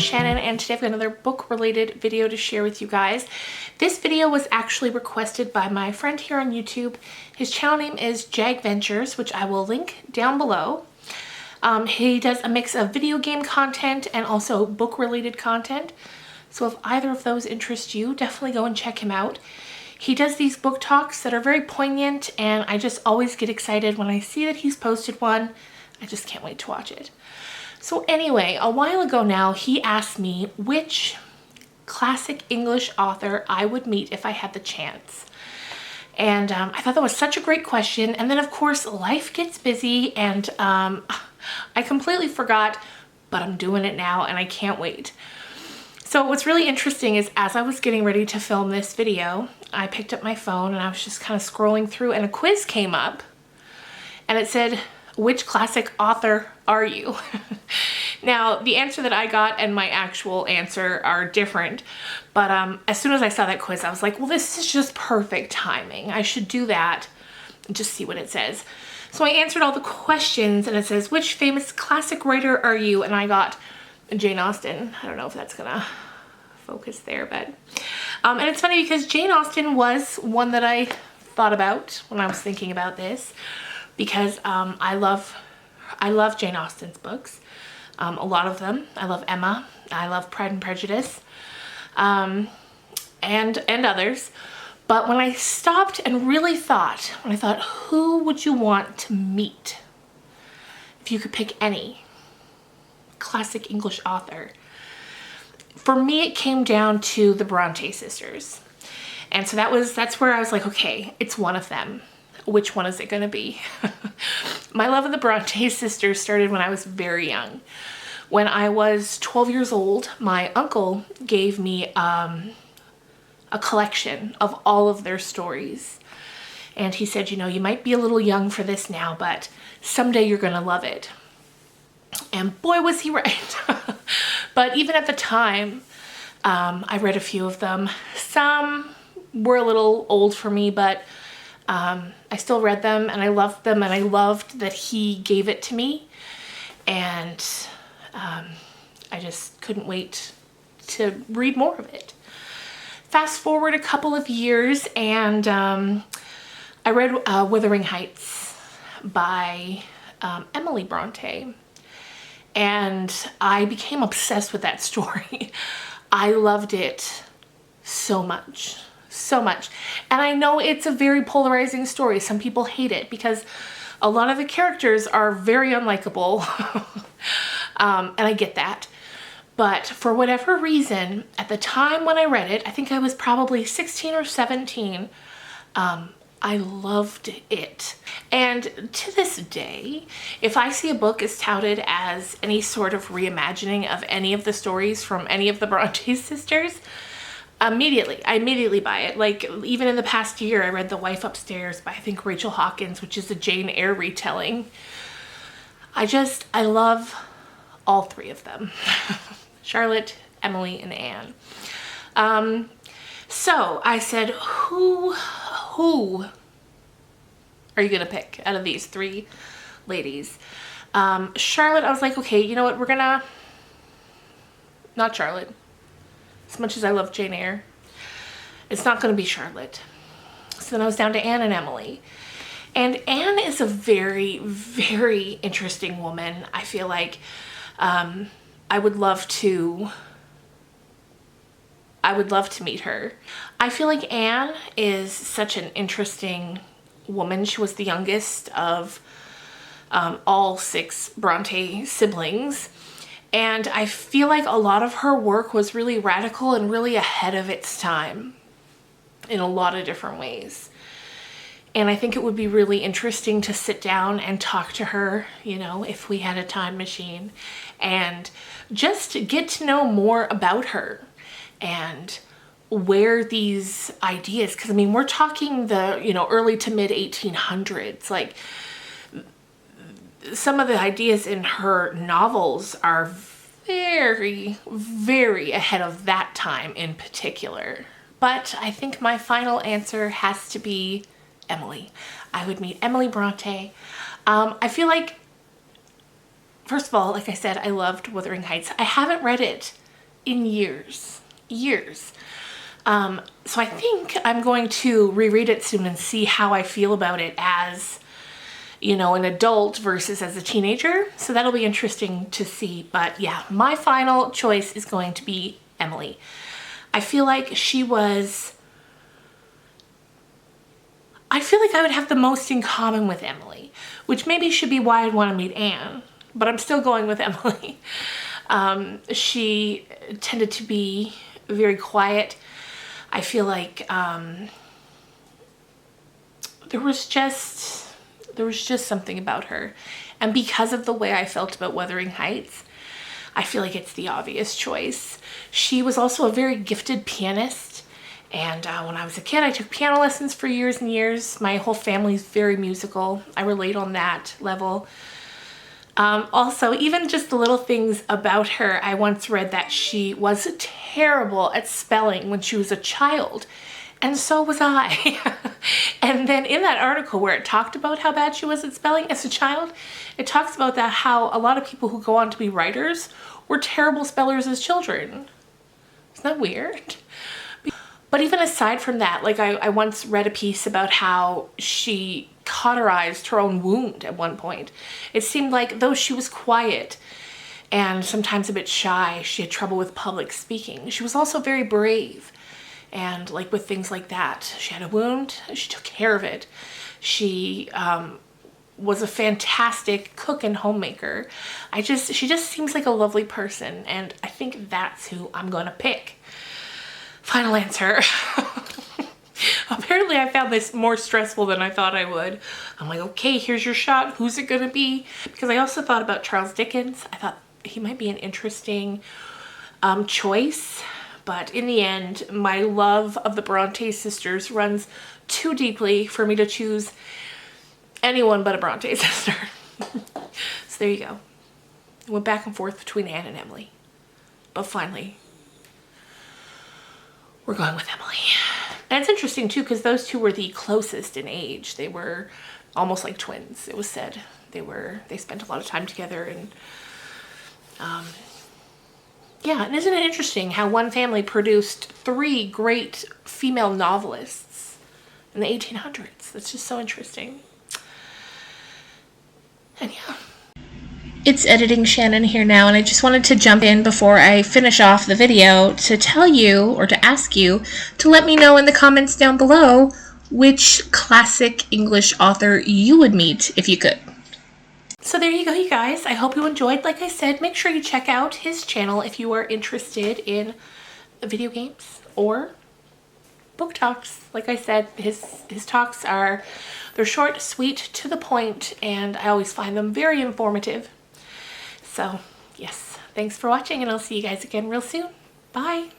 Shannon, and today I've got another book related video to share with you guys. This video was actually requested by my friend here on YouTube. His channel name is Jag Ventures, which I will link down below. He does a mix of video game content and also book related content. So if either of those interest you, definitely go and check him out. He does these book talks that are very poignant, and I just always get excited when I see that he's posted one. I just can't wait to watch it. So anyway, a while ago now, he asked me which classic English author I would meet if I had the chance. And I thought that was such a great question. And then of course, life gets busy, and I completely forgot, but I'm doing it now and I can't wait. So what's really interesting is as I was getting ready to film this video, I picked up my phone and I was just kind of scrolling through, and a quiz came up and it said, which classic author are you? Now, the answer that I got and my actual answer are different, but as soon as I saw that quiz, I was like, well, this is just perfect timing. I should do that and just see what it says. So I answered all the questions, and it says, which famous classic writer are you? And I got Jane Austen. I don't know if that's gonna focus there, but and it's funny because Jane Austen was one that I thought about when I was thinking about this, because I love Jane Austen's books, a lot of them. I love Emma, I love Pride and Prejudice, and others. But when I stopped and really thought, who would you want to meet if you could pick any classic English author? For me, it came down to the Bronte sisters. And so that's where I was like, okay, it's one of them. Which one is it gonna be? My love of the Bronte sisters started when I was very young. When I was 12 years old, my uncle gave me a collection of all of their stories. And he said, you know, you might be a little young for this now, but someday you're gonna love it. And boy, was he right. But even at the time, I read a few of them. Some were a little old for me, but I still read them and I loved them, and I loved that he gave it to me, and I just couldn't wait to read more of it. Fast forward a couple of years, and I read Wuthering Heights by Emily Bronte, and I became obsessed with that story. I loved it so much. So much. And I know it's a very polarizing story. Some people hate it because a lot of the characters are very unlikable. And I get that. But for whatever reason, at the time when I read it, I think I was probably 16 or 17, I loved it. And to this day, if I see a book is touted as any sort of reimagining of any of the stories from any of the Bronte sisters, I immediately buy it. Like, even in the past year, I read The Wife Upstairs by, I think, Rachel Hawkins, which is a Jane Eyre retelling. I love all three of them. Charlotte, Emily, and Anne. So I said, who are you gonna pick out of these three ladies? Charlotte, I was like, okay, you know what, not Charlotte. As much as I love Jane Eyre, it's not going to be Charlotte. So then I was down to Anne and Emily. And Anne is a very, very interesting woman. I feel like I would love to meet her. I feel like Anne is such an interesting woman. She was the youngest of all 6 Bronte siblings. And I feel like a lot of her work was really radical and really ahead of its time in a lot of different ways. And I think it would be really interesting to sit down and talk to her, you know, if we had a time machine, and just get to know more about her and where these ideas, because I mean, we're talking the, you know, early to mid 1800s, like some of the ideas in her novels are very, very ahead of that time in particular. But I think my final answer has to be Emily. I would meet Emily Bronte. I feel like First of all, like I said, I loved Wuthering Heights. I haven't read it in years. So I think I'm going to reread it soon and see how I feel about it as, you know, an adult versus as a teenager. So that'll be interesting to see. But yeah, my final choice is going to be Emily. I feel like I would have the most in common with Emily, which maybe should be why I'd want to meet Anne, but I'm still going with Emily. She tended to be very quiet. I feel like there was just something about her. And because of the way I felt about Wuthering Heights, I feel like it's the obvious choice. She was also a very gifted pianist. And when I was a kid, I took piano lessons for years and years. My whole family's very musical. I relate on that level. Also, even just the little things about her, I once read that she was terrible at spelling when she was a child. And so was I. And then in that article where it talked about how bad she was at spelling as a child, it talks about that how a lot of people who go on to be writers were terrible spellers as children. Isn't that weird? But even aside from that, like I once read a piece about how she cauterized her own wound at one point. It seemed like though she was quiet and sometimes a bit shy, she had trouble with public speaking. She was also very brave. And like with things like that, she had a wound, she took care of it. She was a fantastic cook and homemaker. She just seems like a lovely person, and I think that's who I'm gonna pick. Final answer. Apparently I found this more stressful than I thought I would. I'm like, okay, here's your shot. Who's it gonna be? Because I also thought about Charles Dickens. I thought he might be an interesting choice. But in the end, my love of the Bronte sisters runs too deeply for me to choose anyone but a Bronte sister. So there you go. I went back and forth between Anne and Emily. But finally, we're going with Emily. And it's interesting too, because those two were the closest in age. They were almost like twins, it was said. They spent a lot of time together, and yeah, and isn't it interesting how one family produced 3 great female novelists in the 1800s? That's just so interesting. And yeah. It's Editing Shannon here now, and I just wanted to jump in before I finish off the video to tell you, or to ask you, to let me know in the comments down below which classic English author you would meet if you could. So there you go, you guys. I hope you enjoyed. Like I said, make sure you check out his channel if you are interested in video games or book talks. Like I said, his talks they're short, sweet, to the point, and I always find them very informative. So yes, thanks for watching, and I'll see you guys again real soon. Bye.